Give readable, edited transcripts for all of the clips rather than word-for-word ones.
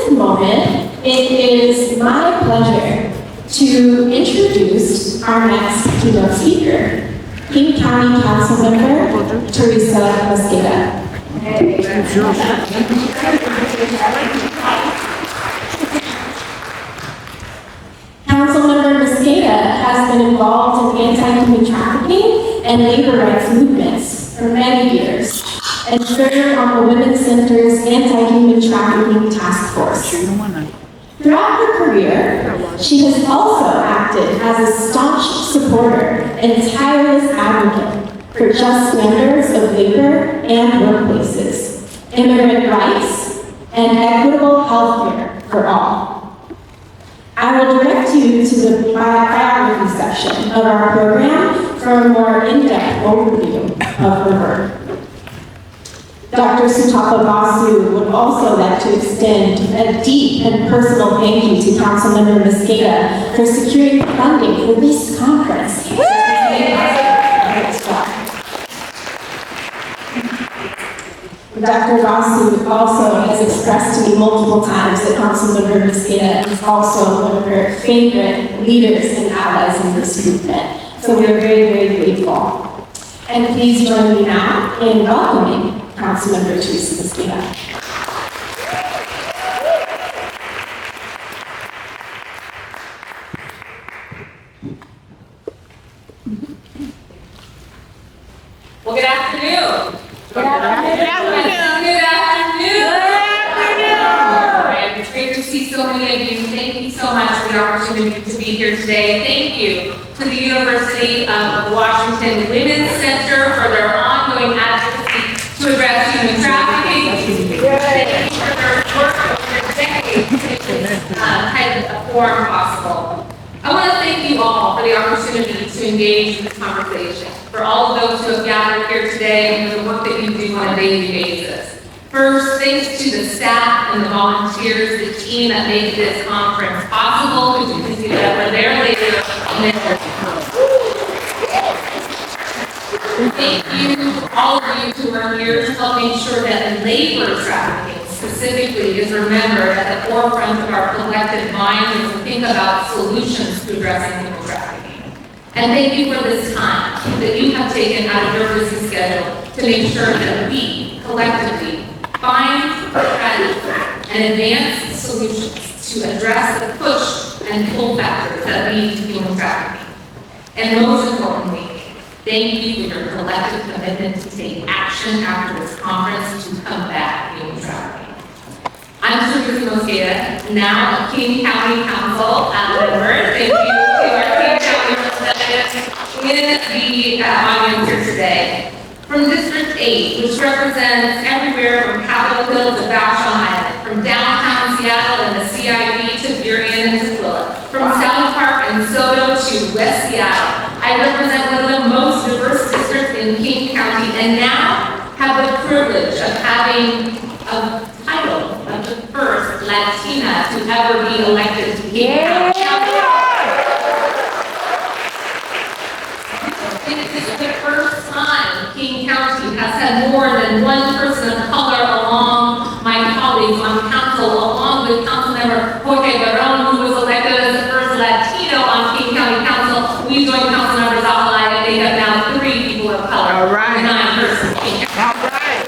this moment, it is my pleasure to introduce our next keynote speaker, King County Councilmember Teresa Mosqueda. Councilmember Mosqueda has been involved in anti-human trafficking and labor rights movements for many years, and served on the Women's Center's Anti-Human Trafficking Task Force. Throughout her career, she has also acted as a staunch supporter and tireless advocate for just standards of labor and workplaces, immigrant rights, and equitable health care for all. I will direct you to the biography section of our program for a more in-depth overview of her work. Dr. Sutapa Basu would also like to extend a deep and personal thank you to Councilmember Mosqueda for securing funding for this conference. Dr. Basu also has expressed to me multiple times that Councilmember Mosqueda is also one of her favorite leaders and allies in this movement. So we are very, very grateful. And please join me now in welcoming Councilmember Teresa Mosqueda. Well, good afternoon. Good afternoon. Good afternoon. All right, it's great to see so many of you. Thank you so much for the opportunity to be here today. Thank you to the University of Washington Women's Center for their ongoing advocacy to address human trafficking. Thank you for their work over decades to make this type of forum possible. I want to thank you all for the opportunity to engage in this conversation, for all of those who have gathered here today and for the work that you do on a daily basis. First, thanks to the staff and the volunteers, the team that made this conference possible. As you can see that we're there later. Thank you to all of you who are here to help make sure that labor trafficking specifically is remembered at the forefront of our collective minds as we think about solutions to addressing people trafficking. And thank you for this time that you have taken out of your busy schedule to make sure that we collectively find, strategize, and advance solutions to address the push and pull factors that lead to human trafficking. And most importantly, thank you for your collective commitment to take action after this conference to combat human trafficking. I'm Teresa Mosqueda, now a King County Council member. Thank you to our King County representatives in the audience here today. From District 8, which represents everywhere from Capitol Hill to Vashon Island, from downtown Seattle and the CID to Burien and Tukwila, from South Park and Soto to West Seattle. I represent one of the most diverse districts in King County and now have the privilege of having a title of the first Latina to ever be elected to King County. This is the first time King County has had more than one person of color along my colleagues on council, along with Councilmember Jorge Barron, who was elected as the first Latino on King County Council. We joined Councilmember Zavala and they have now 3 people of color. All right. 9 persons. All right.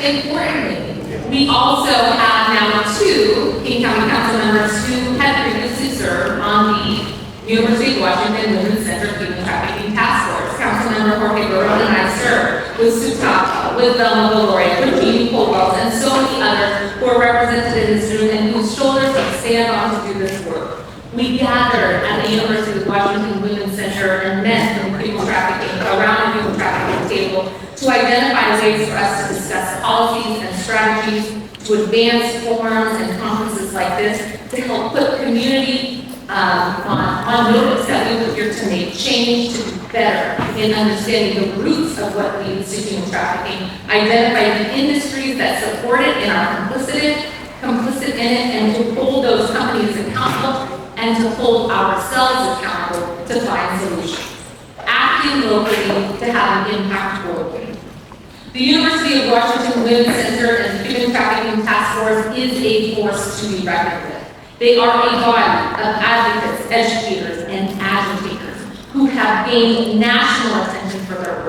And importantly, we also have now 2 King County Council members who had previously served on the University of Washington Women's Center for Human Trafficking Task Force. Councilmember Jorge Barron and I served with Sutapa, with Velma Valoria, with Jeannie Colwell, and so many others who are represented in this room and whose shoulders we stand on to do this work. We gathered at the University of Washington Women's Center and met from human trafficking, around the human trafficking table to identify ways for us to discuss policies and strategies to advance forums and conferences like this to help put community on notice that we were here to make change, to do better in understanding the roots of what leads to human trafficking, identify the industries that support it and are complicit in it, and to hold those companies accountable and to hold ourselves accountable to find solutions. Acting locally to have an impact globally. The University of Washington Women's Center and Human Trafficking Task Force is a force to be reckoned with. They are a body of advocates, educators, and agitators who have gained national attention for their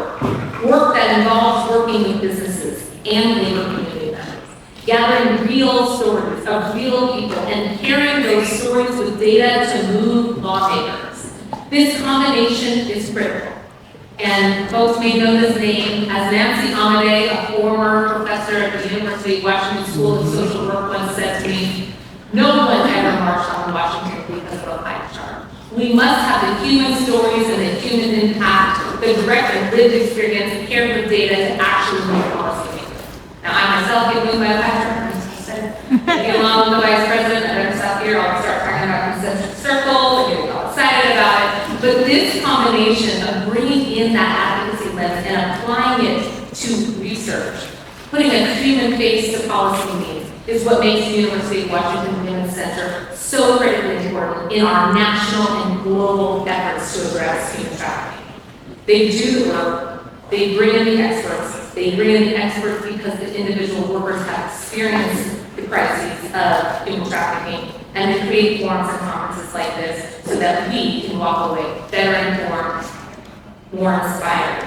work that involves working with businesses and labor community members, gathering real stories of real people and pairing those stories with data to move lawmakers. This combination is critical. And folks may know this name as Nancy Amadei, a former professor at the University of Washington School of Social Work, once said to me, "No one ever marched on Washington because of a pie chart. We must have the human stories and the human impact, the direct and lived experience paired with data to actually move policy makers." Now, I myself get moved by a pie chart. I get along with the vice president, I better stop here, I'll start talking about concentric circles, I get all excited about it. But this combination of bringing in that advocacy lens and applying it to research, putting a human face to policy needs, is what makes the University of Washington Women's Center so critically important in our national and global efforts to address human trafficking. They do the work, they bring in the experts, because the individual workers have experienced the crises of human trafficking, and they create forums and conferences like this so that we can walk away better informed, more inspired,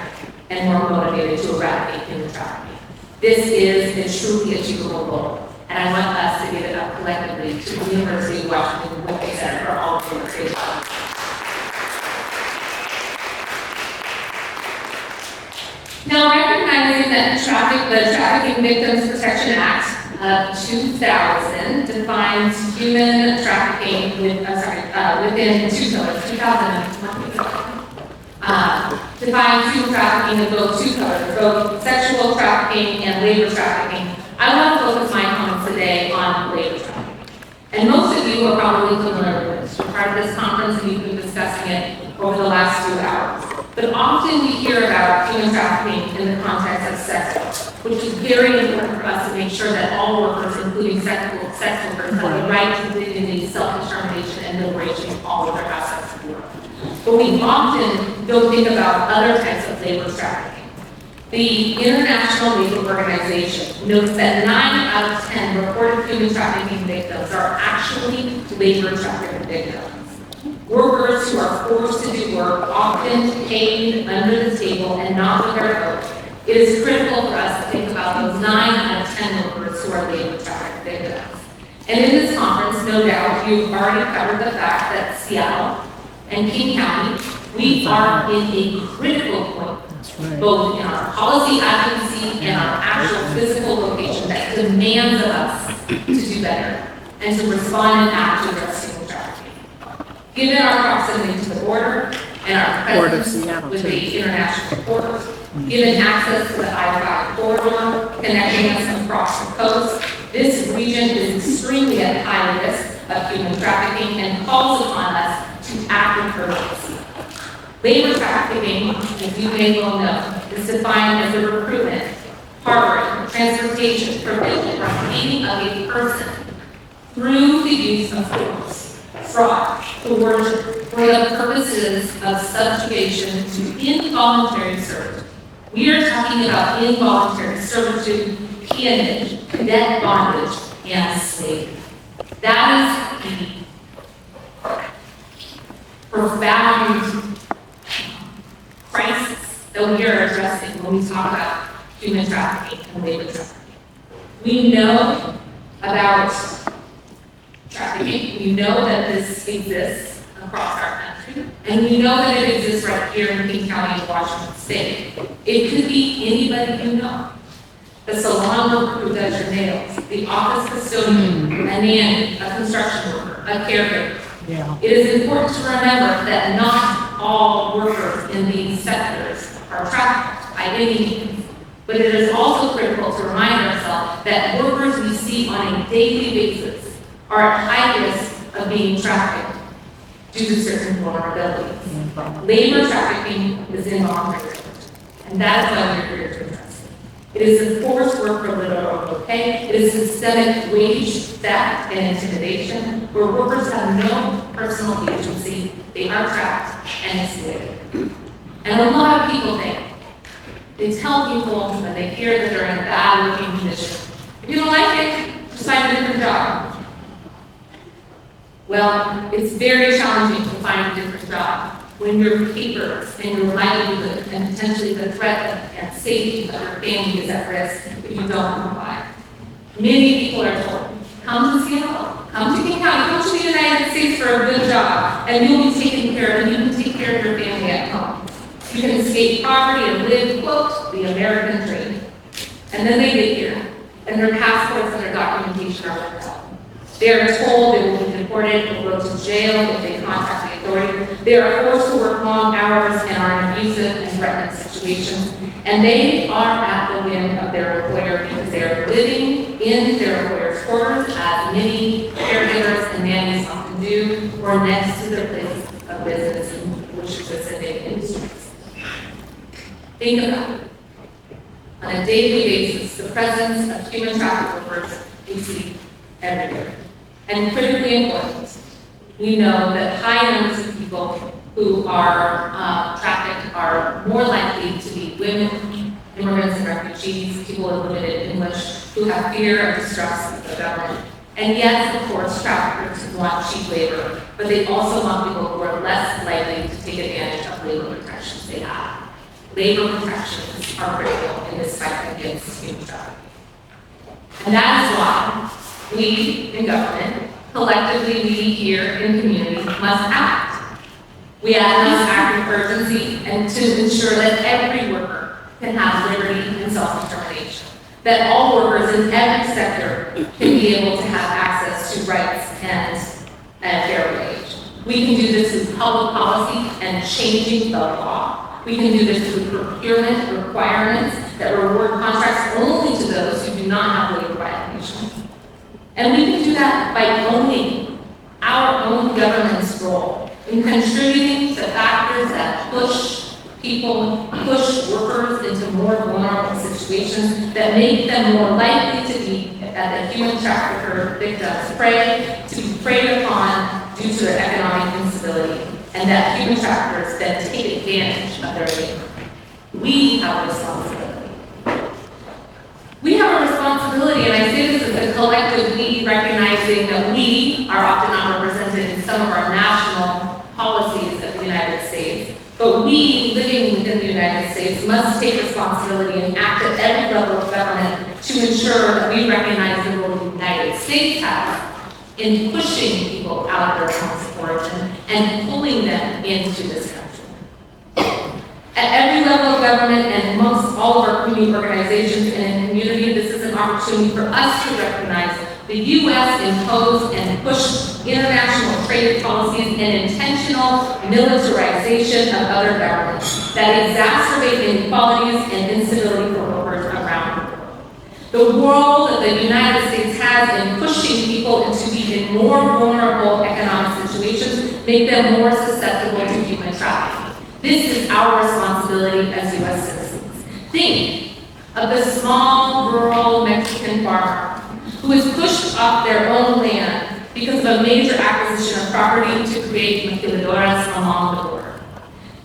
and more motivated to eradicate human trafficking. This is a truly achievable goal, and I want us to give it up collectively to the University of Washington Women's Center for all of the creation. Now, recognizing that the Trafficking Victims Protection Act of 2000 defines human trafficking within two pillars. 2001 defines human trafficking in both two pillars, both sexual trafficking and labor trafficking. I want to focus my comments today on labor trafficking. And most of you are probably familiar with this. You're part of this conference and you've been discussing it over the last 2 hours. But often we hear about human trafficking in the context of sex work, which is very important for us to make sure that all workers, including sex workers, have the right to dignity, self-determination, and liberation of all of their aspects of work. But we often don't think about other types of labor trafficking. The International Labor Organization notes that 9 out of 10 reported human trafficking victims are actually labor trafficking victims. Workers who are forced to do work, often paid under the table and not with their vote. It is critical for us to think about those 9 out of 10 workers who are labor trafficking victims. And in this conference, no doubt, you've already covered the fact that Seattle and King County, we are in a critical point, both in our policy advocacy and our actual physical location that demands of us to do better and to respond and act to address human trafficking. Given our proximity to the border and our presence with the international ports, given access to the I-5 corridor connecting us across the coast, this region is extremely at high risk of human trafficking and calls upon us to act with urgency. Labor trafficking, as you may well know, is defined as the recruitment, harboring, transportation, provision, or obtaining of a person through the use of force, fraud, coercion, for the purposes of subjugation to involuntary servitude. We are talking about involuntary servitude, peonage, cadet bondage, and slavery. That is the profound crisis that we are addressing when we talk about human trafficking and labor trafficking. We know about trafficking. We know that this exists across our country, and we know that it exists right here in King County, Washington State. It could be anybody you know. The salon worker who does your nails, the office custodian, a nanny, a construction worker, a caregiver. Yeah. It is important to remember that not all workers in these sectors are trafficked by any means. But it is also critical to remind ourselves that workers we see on a daily basis are at high risk of being trafficked due to certain vulnerabilities. Labor trafficking is involuntary, and that is why we're here to address it. It is enforced work for little or pay. It is systemic wage theft and intimidation, where workers have no personal agency, they are trapped and enslaved. And a lot of people think They tell people when they hear that they're in a bad working condition, if you don't like it, just find a different job. Well, it's very challenging to find a different job when your papers and your livelihood and potentially the threat and safety of your family is at risk if you don't comply. Many people are told, come to Seattle, come to King County, come to the United States for a good job, and you'll be taken care of, and you can take care of your family at home. You can escape poverty and live, quote, the American dream. And then they get here, and their passports and their documentation are ripped out. They are told they will be deported or go to jail if they contact the authority. They are forced to work long hours and are in abusive and threatening situations. And they are at the whim of their employer because they are living in their employer's quarters, as many caregivers and nannies often do, or next to their place of business in which specific industries. Think about it. On a daily basis, the presence of human traffic workers we see everywhere. And critically important, we know that high numbers of people who are trafficked are more likely to be women, immigrants and refugees, people with limited English, who have fear of distrust of the government. And yes, of course, traffickers want cheap labor, but they also want people who are less likely to take advantage of labor protections they have. Labor protections are critical in this fight against human trafficking. And that is why we in government, collectively we here in communities, must act. We must act with urgency and to ensure that every worker can have liberty and self-determination. That all workers in every sector can be able to have access to rights and a fair wage. We can do this through public policy and changing the law. We can do this through procurement requirements that reward contracts only to those who do not have labor violations. And we can do that by owning our own government's role in contributing to factors that push workers into more vulnerable situations, that make them more likely to be at the human trafficker victims' prey, to be preyed upon due to their economic instability, and that human traffickers then take advantage of their labor. We have a responsibility. We have a responsibility, and I say this as a collective we, recognizing that we are often not represented in some of our national policies of the United States. But we, living within the United States, must take responsibility and act at every level of government to ensure that we recognize the role the United States has in pushing people out of their homes of origin and pulling them into this country. At every level of government and amongst all of our community organizations and in community, this is an opportunity for us to recognize the U.S. impose and push international trade policies and intentional militarization of other governments that exacerbate inequalities and instability for workers around the world. The role that the United States has in pushing people into even more vulnerable economic situations make them more susceptible to human trafficking. This is our responsibility as U.S. citizens. Think of the small, rural Mexican farmer who is pushed off their own land because of a major acquisition of property to create maquiladoras along the border.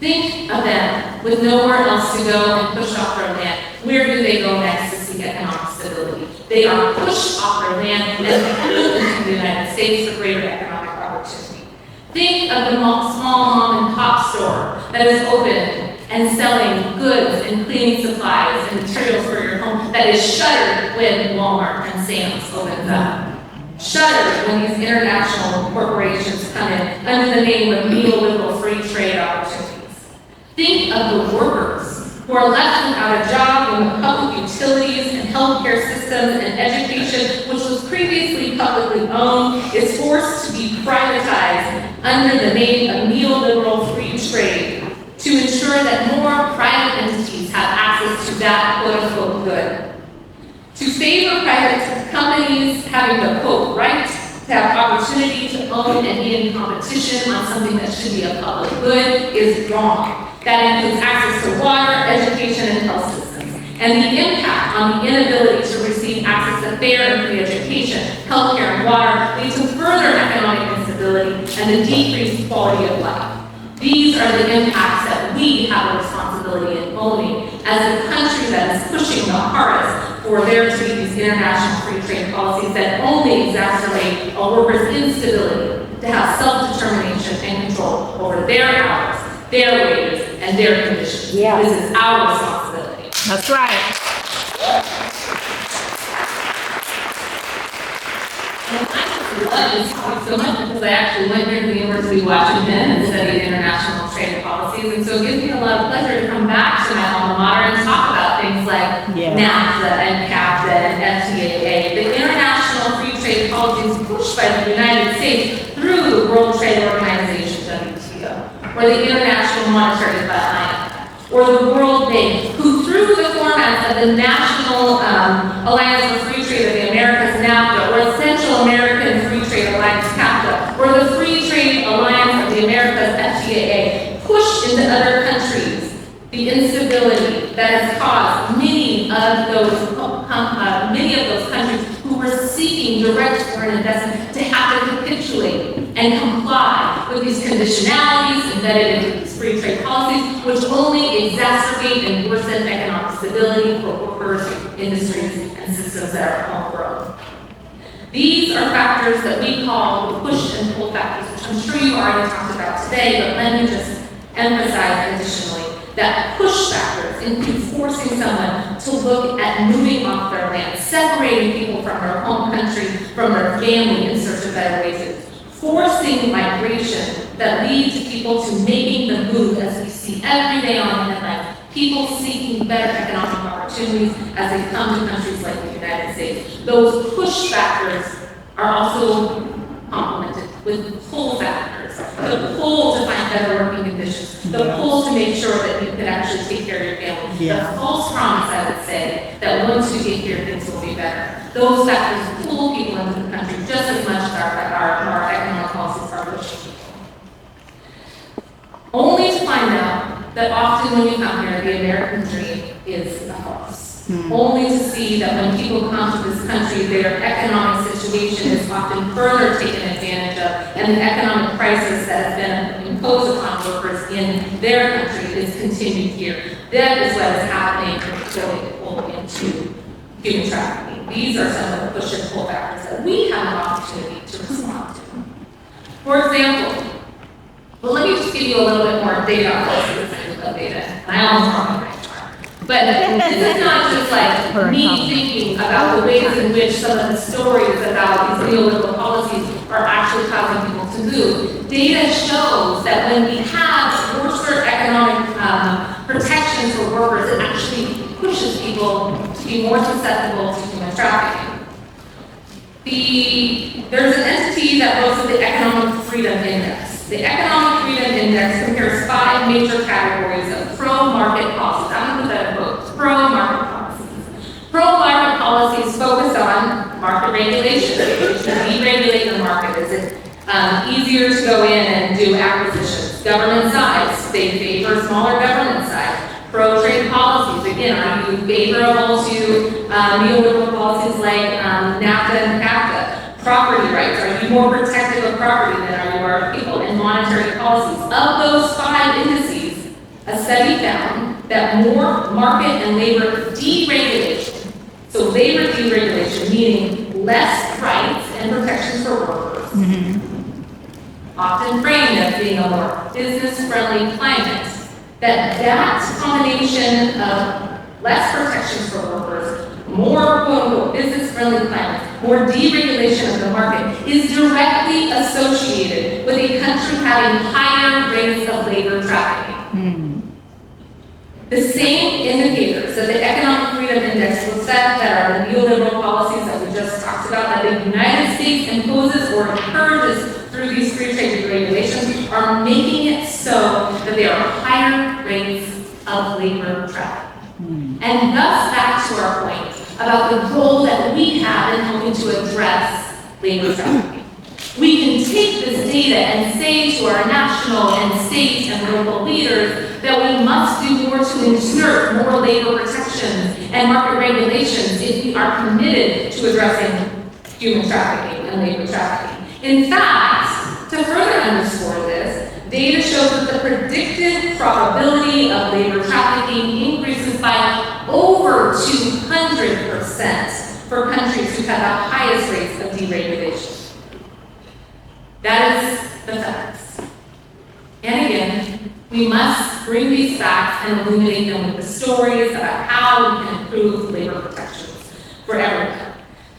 Think of them with nowhere else to go and pushed off their land. Where do they go next to seek economic stability? They are pushed off their land and pulled into the United States for greater economic opportunity. Think of the small mom and pop store that is open and selling goods and cleaning supplies and materials for your home that is shuttered when Walmart and Sam's opens up. Shuttered when these international corporations come in under the name of neoliberal free trade opportunities. Think of the workers who are left without a job when the public utilities and healthcare systems and education, which was previously publicly owned, is forced to be privatized under the name of neoliberal free trade to ensure that more private entities have access to that quote-unquote good. To favor private companies having the quote right to have opportunity to own and be in competition on something that should be a public good is wrong. That includes access to water, education, and health systems. And the impact on the inability to receive access to fair and free education, healthcare, and water leads to further economic instability and the decreased quality of life. These are the impacts that we have a responsibility in owning as a country a worker's instability to have self-determination and control over their hours, their wages, and their conditions. Yeah. This is our responsibility. That's right. And I just love this topic so much because I actually went here to the University of Washington and studied international trade policies, and so it gives me a lot of pleasure to come back to my alma mater and talk about things like NAFTA and CAFTA and FTAA, the international free trade policies pushed by the United States through the World Trade Organization, WTO, or the International Monetary Fund, or the World Bank, who through the formats of the National Alliance for Free Trade of the Americas, NAFTA, or Central American Free Trade Alliance, CAFTA, or the Free Trade Alliance of the Americas, FTAA, pushed into other countries the instability that has caused many of those countries who were seeking direct foreign investment to have to capitulate and comply with these conditionalities embedded into these free trade policies, which only exacerbate and worsen economic stability for workers, industries, and systems that are homegrown. These are factors that we call the push and pull factors, which I'm sure you already talked about today, but let me just emphasize additionally that push factors include forcing someone to look at moving off their land, separating people from their home country, from their family in search of better wages, forcing migration that leads to people to making the move, as we see every day on the headlines, people seeking better economic opportunities as they come to countries like the United States. Those push factors are also complemented with pull factors. The pull to find better working conditions, the pull to make sure that you can actually take care of your family, the false promise, I would say, that once you get here, things will be better. Those factors pull people into the country just as much as our economic policies are pushing people. Only to find out that often when you come here, the American dream is a farce. Only to see that when people come to this country, their economic situation is often further taken advantage of, and the economic crisis that has been imposed upon workers in their country is continued here. That is what is happening, going to pull into human trafficking. These are some of the push and pull factors that we have an opportunity to respond to. For example, well, let me just give you a little bit more data on this data. I almost brought my But this is not just like me thinking about the ways in which some of the stories about these neoliberal policies are actually causing people to move. Data shows that when we have worse economic protections for workers, it actually pushes people to be more susceptible to human trafficking. There's an entity that looks at the Economic Freedom Index. The Economic Freedom Index compares 5 major categories of pro-market policies. I'm going to put that in quotes. Pro-market policies. Pro-market policies focus on market regulation. Deregulate the market. Is it easier to go in and do acquisitions? Government size. They favor smaller government size. Pro-trade policies. Again, are you favorable to neoliberal policies like NAFTA and CAFTA? Property rights. Are you more protective of property than are you of people? And monetary policies. Of those 5 indices, a study found that more market and labor deregulation, so labor deregulation, meaning less rights and protections for workers, often framed as being a more business-friendly climate, that combination of less protections for workers, more quote-unquote business-friendly climate, more deregulation of the market is directly associated with a country having higher rates of labor trafficking. The same indicators that the Economic Freedom Index looks at that are the neoliberal policies that we just talked about, that the United States imposes or encourages through these free trade regulations, are making it so that there are higher rates of labor trafficking. And thus back to our point about the role that we have in helping to address labor trafficking. We can take this data and say to our national and state and local leaders that we must do more to ensure more labor protections and market regulations if we are committed to addressing human trafficking and labor trafficking. In fact, to further underscore this, data shows that the predicted probability of labor trafficking increases by over 200% for countries who have the highest rates of deregulation. That is the facts. And again, we must bring these facts and illuminate them with the stories about how we can improve labor protections for everyone.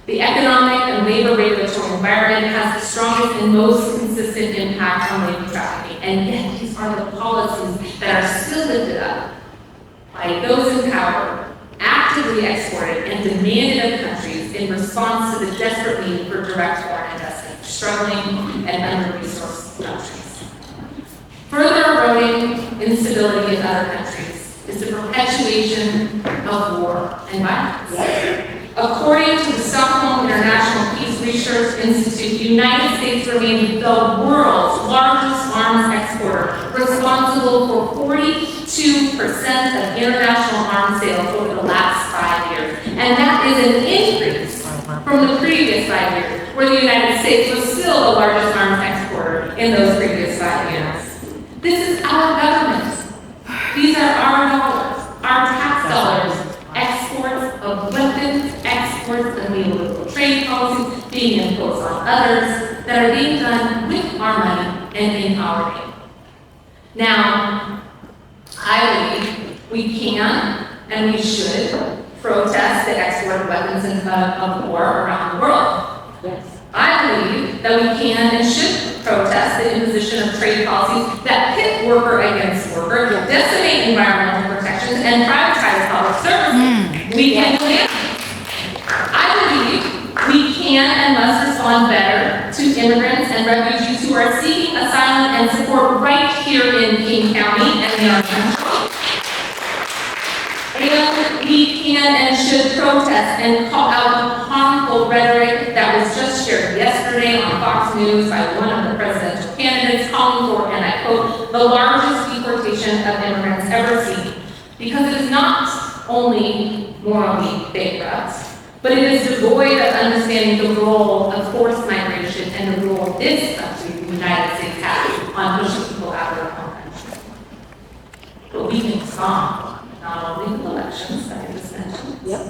The economic and labor regulatory environment has the strongest and most consistent impact on labor trafficking, and yet these are the policies that are still lifted up by those in power, actively exported and demanded of countries in response to the desperate need for direct foreign investment, struggling and under-resourced countries. Further eroding instability in other countries is the perpetuation of war and violence. According to the Stockholm International Peace Research Institute, the United States remains the world's largest arms exporter, responsible for 42% of international arms sales over the last 5 years. And that is an increase from the previous 5 years, where the United States was still the largest arms exporter in those previous 5 years. This is our government. These are our dollars, our tax dollars. Exports of weapons, exports of neoliberal trade policies being imposed on others that are being done with our money and in our name. Now, I believe we can and we should protest the export of weapons of war around the world. Yes. I believe that we can and should protest the imposition of trade policies that pit worker against worker, decimate environmental protections, and privatize public services. We can plan. I believe we can and must respond better to immigrants and refugees who are seeking asylum and support right here in King County and in our country. And we can and should protest and call out harmful rhetoric that was just shared yesterday on Fox News by one of the presidential candidates, calling for, and I quote, the largest deportation of immigrants ever seen. Because it is not only morally bankrupt, but it is devoid of understanding the role of forced migration and the role this country, the United States, has on pushing people out of their own country. But we can respond. Not only the elections that I just mentioned. Yep.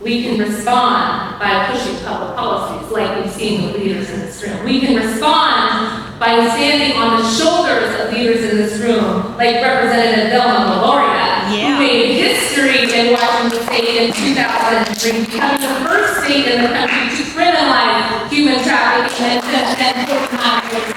We can respond by pushing public policies like we've seen with leaders in this room. We can respond by standing on the shoulders of leaders in this room like Representative Velma Meloria, who made history in Washington State in 2003, becoming the first state in the country to criminalize human trafficking and forced migration.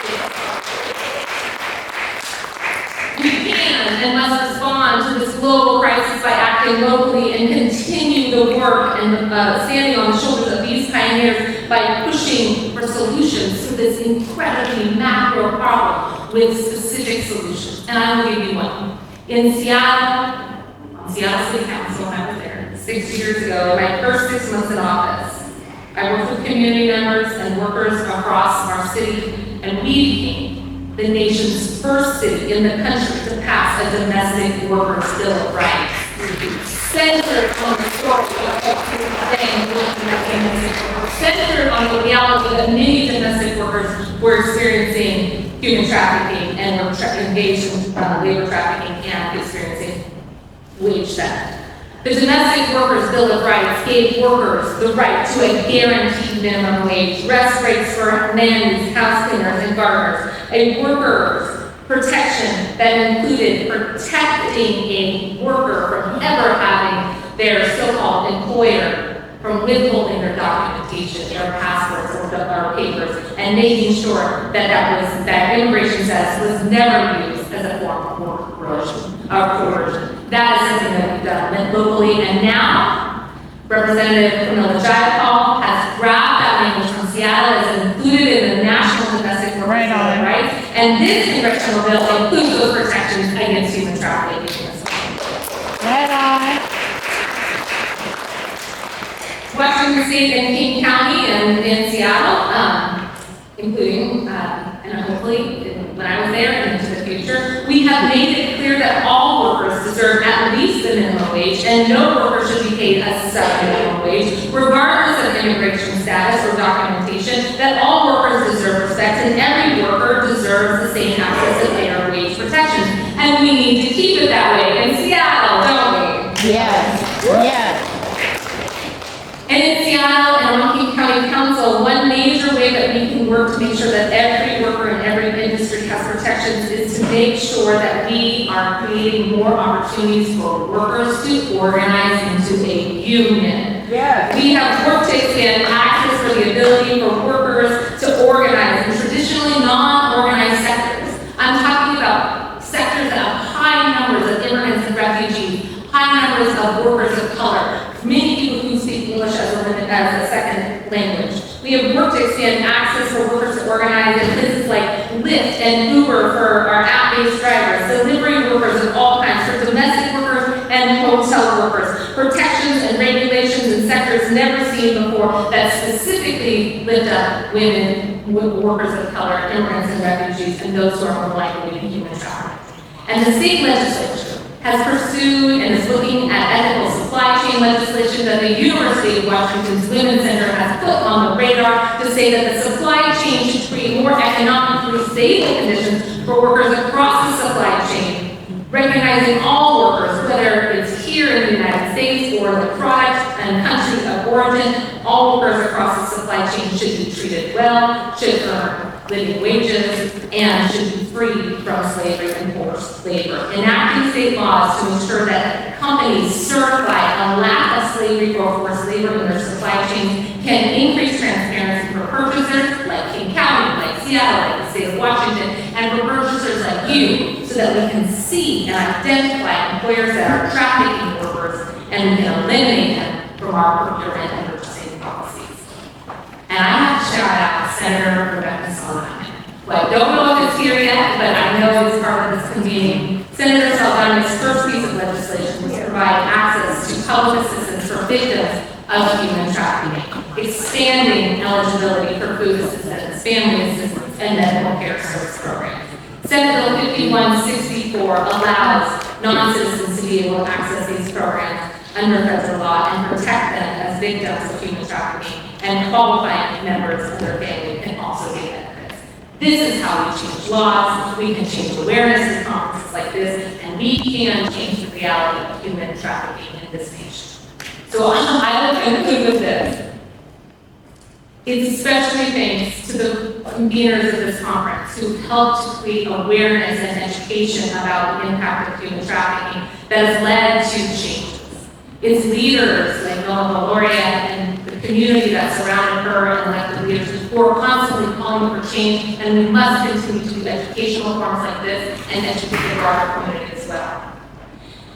We can and must respond to this global crisis by acting locally and continue the work and standing on the shoulders of these pioneers by pushing for solutions to this incredibly macro problem with specific solutions. And I will give you one. In Seattle, on Seattle City Council, when I was there 6 years ago, in my first 6 months in office, I worked with community members and workers across our city, and we became the nation's first city in the country to pass a domestic workers' bill of rights, centered on the story of centered on the reality that many domestic workers were experiencing human trafficking and were engaged in labor trafficking and experiencing wage theft. The Domestic Workers' Bill of Rights gave workers the right to a guaranteed minimum wage, rest breaks for nannies, house cleaners, and gardeners, a workers' protection that included protecting a worker from ever having their so-called employer from withholding their documentation, their passports, or papers, and making sure that immigration status was never used as a form of work coercion. That is something that we've done locally, and now Representative Camilla Jayapal has grabbed that language from Seattle, is included in the National Domestic Workers' Bill of Rights, and this congressional bill includes those protections against human trafficking. Washington State and King County and in Seattle, including, and hopefully when I was there and into the future, we have made it clear that all workers deserve at least the minimum wage, and no worker should be paid a sub-minimum wage, regardless of immigration status or documentation, that all workers deserve respect, and every worker deserves the same access to fair wage protections. And we need to keep it that way in Seattle, don't we? Yes, yes. And in Seattle and on King County Council, one major way that we can work to make sure that every worker in every industry has protections is to make sure that we are creating more opportunities for workers to organize into a union. Yes. We have worked to expand access for the ability for workers to organize in traditionally non-organized sectors. I'm talking about sectors that have high numbers of immigrants and refugees, high numbers of workers of color, many people who speak English as a second language. We have worked to expand access for workers to organize in places like Lyft and Uber for our app-based drivers, delivery workers of all kinds, for domestic workers and hotel workers, protections and regulations in sectors never seen before that specifically lift up women, workers of color, immigrants and refugees, and those who are more likely to be human trafficked. And the state legislature has pursued and is looking at ethical supply chain legislation that the University of Washington's Women's Center has put on the radar to say that the supply chain should create more economically stable conditions for workers across the supply chain, recognizing all workers, whether it's here in the United States or the product and country of origin, all workers across the supply chain should be treated well, should earn living wages, and should be free from slavery and forced labor. Enacting state laws to ensure that companies certify a lack of slavery or forced labor in their supply chains can increase transparency for purchasers like King County, like Seattle, like the state of Washington, and for purchasers like you, so that we can see and identify employers that are trafficking workers, and we can eliminate them from our procurement and purchasing policies. And I have to shout out Senator Rebecca Sullivan. Well, I don't know if it's here yet, but I know it's part of this convening. Senator Sullivan's first piece of legislation was to provide access to public assistance for victims of human trafficking, expanding eligibility for food assistance, family assistance, and medical care service programs. Senate Bill 5164 allows non-citizens to be able to access these programs under federal law and protect them as victims of human trafficking, and qualifying members of their family can also get benefits. This is how we change laws. We can change awareness in conferences like this, and we can change the reality of human trafficking in this nation. So I will conclude with this. It's especially thanks to the conveners of this conference who helped to create awareness and education about the impact of human trafficking that has led to changes. It's leaders like Nona Valoria and the community that surrounded her and elected leaders who are constantly calling for change, and we must continue to do educational forums like this and educate the broader community as well.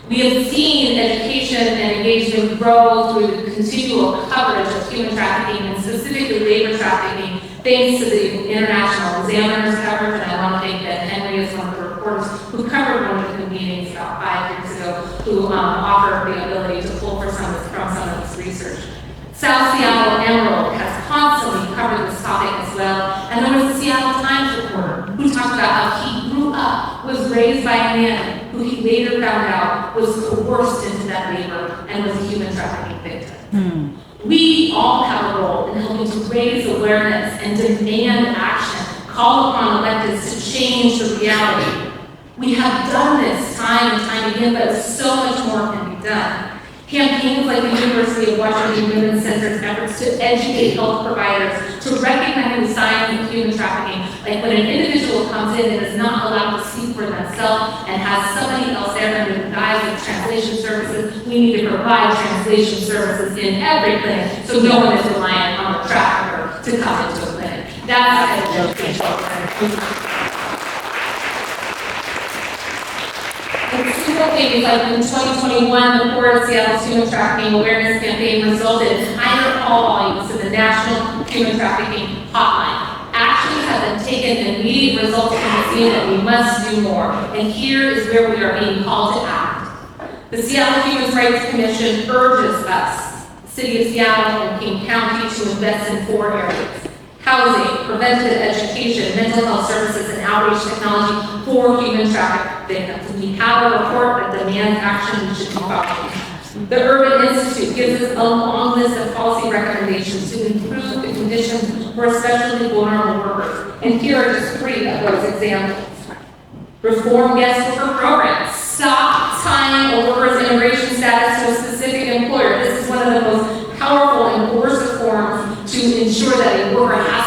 We have seen education and engagement grow through the continual coverage of human trafficking and specifically labor trafficking, thanks to the International Examiner's coverage, and I want to thank Ben Henry as one of the reporters who covered one of the meetings about 5 years ago, who offered the ability to pull from some of this research. South Seattle Emerald has constantly covered this topic as well, and there was a Seattle Times reporter who talked about how he grew up, was raised by a man who he later found out was coerced into that labor and was a human trafficking victim. We all have a role in helping to raise awareness and demand action, call upon electeds to change the reality. We have done this time and time again, but so much more can be done. Campaigns like the University of Washington Women's Center's efforts to educate health providers to recognize the signs of human trafficking, like when an individual comes in and is not allowed to speak for themselves and has somebody else there under the guise of translation services. We need to provide translation services in every clinic so no one is reliant on the trafficker to come into a clinic. That's education. Simple things like in 2021, the Port of Seattle's Human Trafficking Awareness Campaign resulted in higher call volumes to the National Human Trafficking Hotline. Actions have been taken and immediate results can be seen that we must do more. And here is where we are being called to act. The Seattle Human Rights Commission urges us, the City of Seattle and King County, to invest in 4 areas: housing, preventative education, mental health services, and outreach technology for human trafficking victims. We have a report that demands action we should be following. The Urban Institute gives us a long list of policy recommendations to improve the conditions for especially vulnerable workers. And here are just 3 of those examples. Reform guest worker programs. Stop tying a worker's immigration status to a specific employer. This is one of the most powerful and coercive forms to ensure that a worker has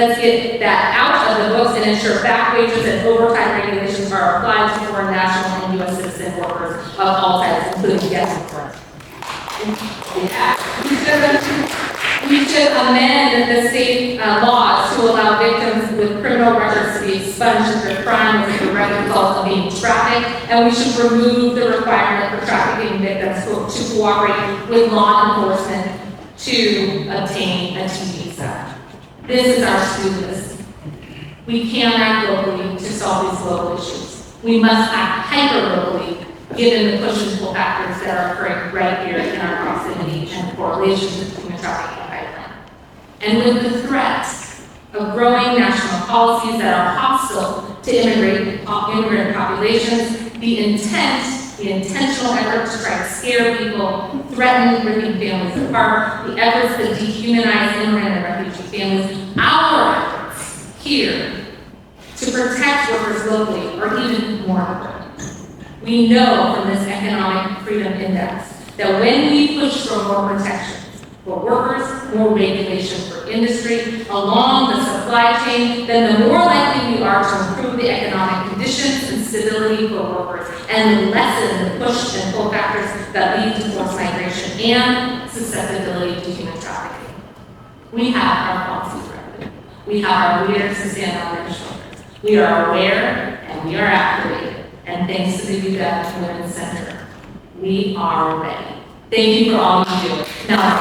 Let's get that out of the books and ensure back wages and overtime regulations are applied to foreign national and U.S. citizen workers of all types, including guest workers. We should amend the state laws to allow victims with criminal records to be expunged if their crime was a direct result of being trafficked, and we should remove the requirement for trafficking victims to cooperate with law enforcement to obtain a T visa. This is our to-do list. We can't act locally to solve these local issues. We must act hyper-locally, given the push and pull factors that are occurring right here in our proximity and correlation with human trafficking pipeline. And with the threat of growing national policies that are hostile to immigrant populations, the intentional effort to try to scare people, threaten ripping families apart, the efforts to dehumanize immigrant and refugee families, our efforts here to protect workers locally are even more important. We know from this economic freedom index that when we push for more protections for workers, more regulation for industry along the supply chain, then the more likely we are to improve the economic conditions and stability for workers and lessen the push and pull factors that lead to forced migration and susceptibility to human trafficking. We have our policies ready. We have our leaders to stand on their shoulders. We are aware and we are activated. And thanks to the UW Women's Center, we are ready. Thank you for all you do. Now,